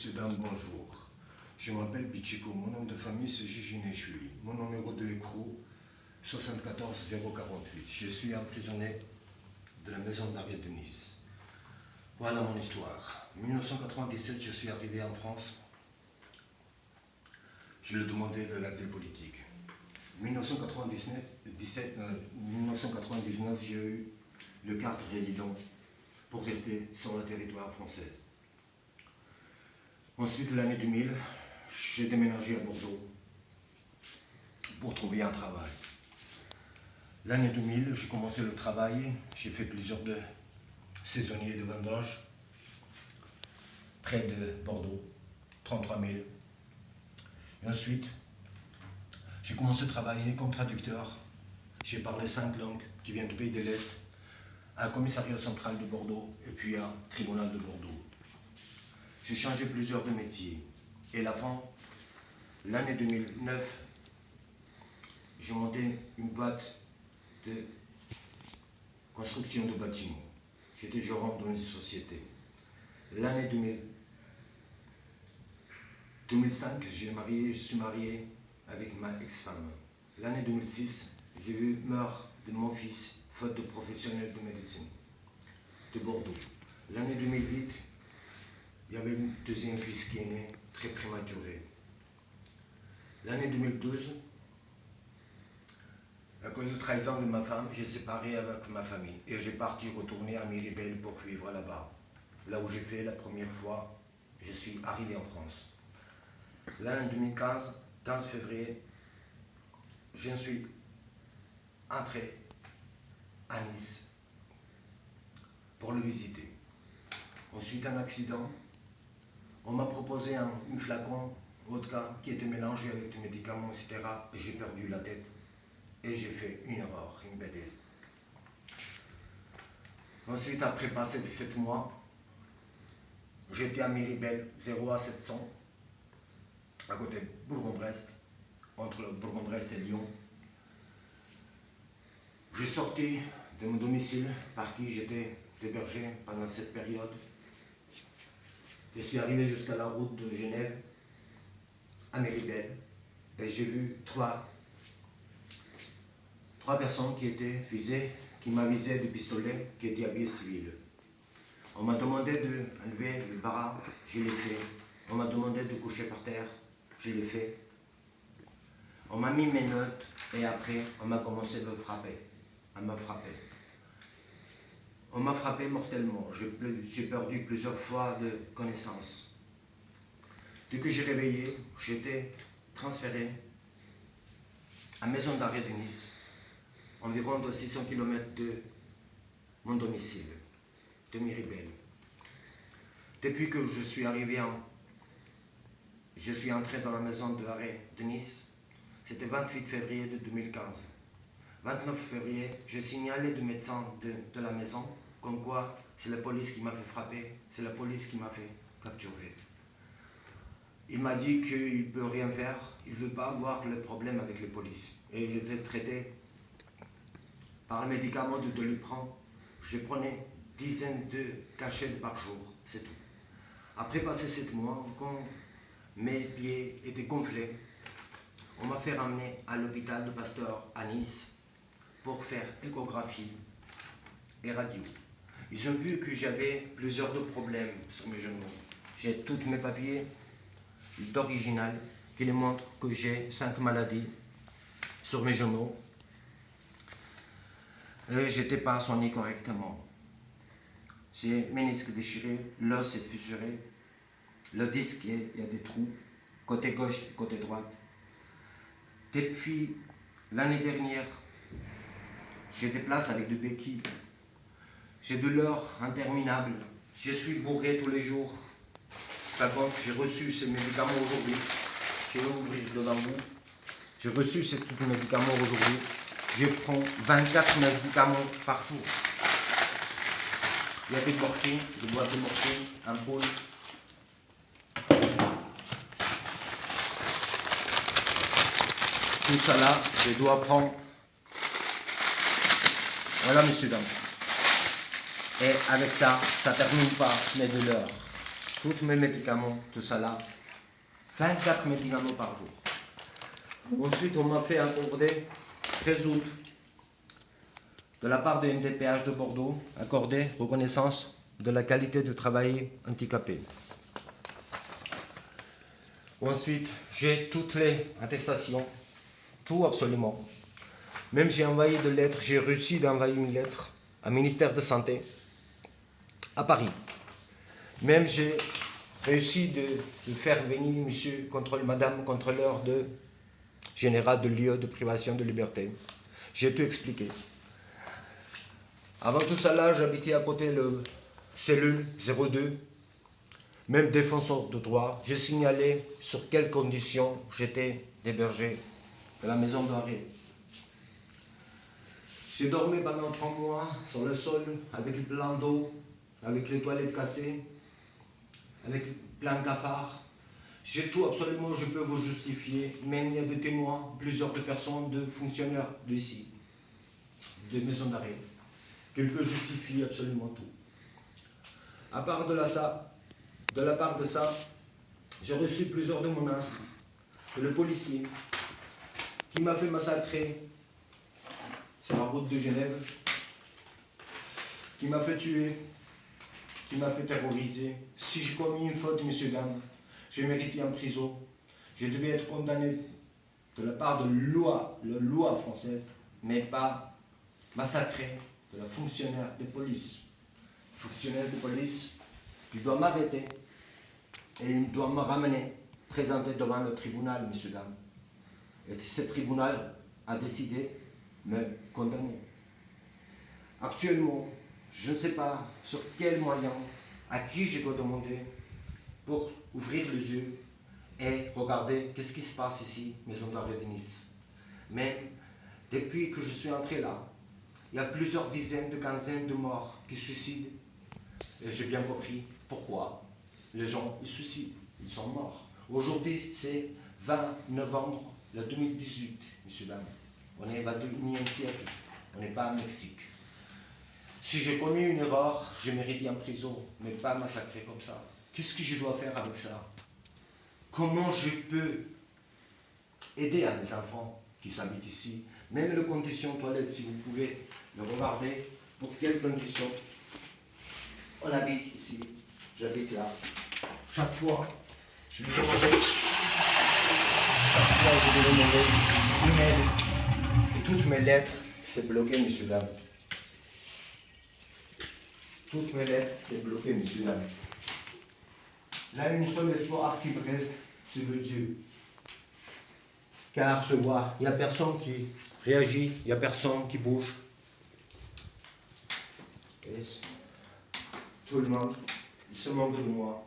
messieurs, dames, bonjour. Je m'appelle Bichiko, mon nom de famille c'est Jijinéchoui. Mon numéro de écrou 74 048. Je suis emprisonné de la maison d'arrêt de Nice. Voilà mon histoire. En 1997, je suis arrivé en France. Je lui ai demandé de l'asile politique. En 1999, j'ai eu le carte résident pour rester sur le territoire français. Ensuite, l'année 2000, j'ai déménagé à Bordeaux pour trouver un travail. L'année 2000, j'ai commencé le travail, j'ai fait plusieurs saisonniers de vendange près de Bordeaux, 33 000. Et ensuite, j'ai commencé à travailler comme traducteur. J'ai parlé 5 langues qui viennent du pays de l'Est, à un commissariat central de Bordeaux et puis à un tribunal de Bordeaux. J'ai changé plusieurs de métiers. Et la fin, l'année 2009, j'ai monté une boîte de construction de bâtiments. J'étais gérant dans une société. L'année 2005, je suis marié avec ma ex-femme. L'année 2006, j'ai vu meurtre de mon fils, faute de professionnel de médecine, de Bordeaux. L'année 2008, il y avait un deuxième fils qui est né, très prématuré. L'année 2012, à cause de trahison de ma femme, j'ai séparé avec ma famille et j'ai parti retourner à Miribel pour vivre là-bas. Là où j'ai fait la première fois, je suis arrivé en France. L'année 2015, 15 février, je suis entré à Nice pour le visiter. Ensuite, un accident. On m'a proposé un flacon vodka qui était mélangé avec des médicaments, etc. Et j'ai perdu la tête. Et j'ai fait une erreur, une bêtise. Ensuite, après passer 17 mois, j'étais à Miribel, 0 à 700, à côté de Bourg-en-Bresse, entre le Bourg-en-Bresse et Lyon. J'ai sorti de mon domicile par qui j'étais hébergé pendant cette période. Je suis arrivé jusqu'à la route de Genève, à Miribel, et j'ai vu trois personnes qui étaient visées, qui m'avisaient des pistolets, qui étaient habillés civils. On m'a demandé d'enlever le bras, je l'ai fait. On m'a demandé de coucher par terre, je l'ai fait. On m'a mis mes notes et après on m'a commencé à me frapper. On m'a frappé mortellement, j'ai perdu plusieurs fois de connaissance. Dès que j'ai réveillé, j'étais transféré à la maison d'arrêt de Nice, environ de 600 km de mon domicile, de Miribel. Depuis que je suis arrivé je suis entré dans la maison d'arrêt de Nice, c'était 28 février de 2015. 29 février, j'ai signalé du médecin de la maison, comme quoi c'est la police qui m'a fait frapper, c'est la police qui m'a fait capturer. Il m'a dit qu'il ne peut rien faire, il ne veut pas avoir le problème avec les polices. Et j'étais traité par un médicament de Doliprane. Je prenais dizaines de cachets par jour, c'est tout. Après passer 7 mois, quand mes pieds étaient gonflés, on m'a fait ramener à l'hôpital de Pasteur à Nice pour faire échographie et radio. Ils ont vu que j'avais plusieurs de problèmes sur mes genoux. J'ai tous mes papiers d'original qui montrent que j'ai 5 maladies sur mes genoux. Et je n'étais pas soigné correctement. J'ai ménisque déchiré, l'os est fissuré, le disque, il y a des trous, côté gauche et côté droite. Depuis l'année dernière, je déplace avec des béquilles. J'ai de l'or interminable. Je suis bourré tous les jours. Par contre, j'ai reçu ces médicaments aujourd'hui. Je vais ouvrir devant vous. J'ai reçu ces médicaments aujourd'hui. Je prends 24 médicaments par jour. Il y a des morphines, des boîtes de morphine, ampoules. Tout ça là, je dois prendre. Voilà, messieurs, dames. Et avec ça, ça ne termine pas mes douleurs. tous mes médicaments, tout ça là. 24 médicaments par jour. Ensuite, on m'a fait accorder 13 août de la part de MDPH de Bordeaux, accordé reconnaissance de la qualité de travail handicapé. Ensuite, j'ai toutes les attestations, tout absolument. Même j'ai envoyé des lettres, j'ai réussi d'envoyer une lettre au ministère de Santé à Paris. Même j'ai réussi de faire venir monsieur madame contrôleur général de lieu de privation de liberté. J'ai tout expliqué. Avant tout ça là, j'habitais à côté de la cellule 02, même défenseur de droit. J'ai signalé sur quelles conditions j'étais hébergé de la maison d'arrêt. J'ai dormi pendant 3 mois sur le sol avec plein d'eau, avec les toilettes cassées, avec plein de cafards. J'ai tout absolument, je peux vous justifier. Même il y a des témoins, plusieurs de personnes, de fonctionnaires d'ici, de maison d'arrêt. Quelques justifient absolument tout. À part de la part de ça, j'ai reçu plusieurs de menaces de le policier qui m'a fait massacrer sur la route de Genève, qui m'a fait tuer, qui m'a fait terroriser. Si j'ai commis une faute, messieurs, dames, j'ai mérité en prison. Je devais être condamné de la part de la loi française, mais pas massacré de la fonctionnaire de police. Fonctionnaire de police, il doit m'arrêter et il doit me ramener, présenter devant le tribunal, messieurs, dames. Et ce tribunal a décidé de me condamner. Actuellement, je ne sais pas sur quel moyen, à qui je dois demander pour ouvrir les yeux et regarder qu'est-ce qui se passe ici, maison d'arrêt de Nice. Mais depuis que je suis entré là, il y a plusieurs dizaines de quinzaines de morts qui se suicident. Et j'ai bien compris pourquoi les gens ils suicident, ils sont morts. Aujourd'hui, c'est 20 novembre 2018, messieurs, dames. On est au 21e siècle, on n'est pas au Mexique. Si j'ai commis une erreur, je mérite en prison, mais pas massacré comme ça. Qu'est-ce que je dois faire avec ça? Comment je peux aider à mes enfants qui habitent ici? Même les conditions toilettes, si vous pouvez le regarder, pour quelles conditions on habite ici, j'habite là. Chaque fois, je vais demander, une aide. Et toutes mes lettres, c'est bloqué, messieurs, dames. Toutes mes lettres, c'est bloqué, messieurs, dames. Là, une seule espoir qui me reste, c'est le Dieu. Car je vois, il n'y a personne qui réagit, il n'y a personne qui bouge. Et tout le monde, il se moque de moi.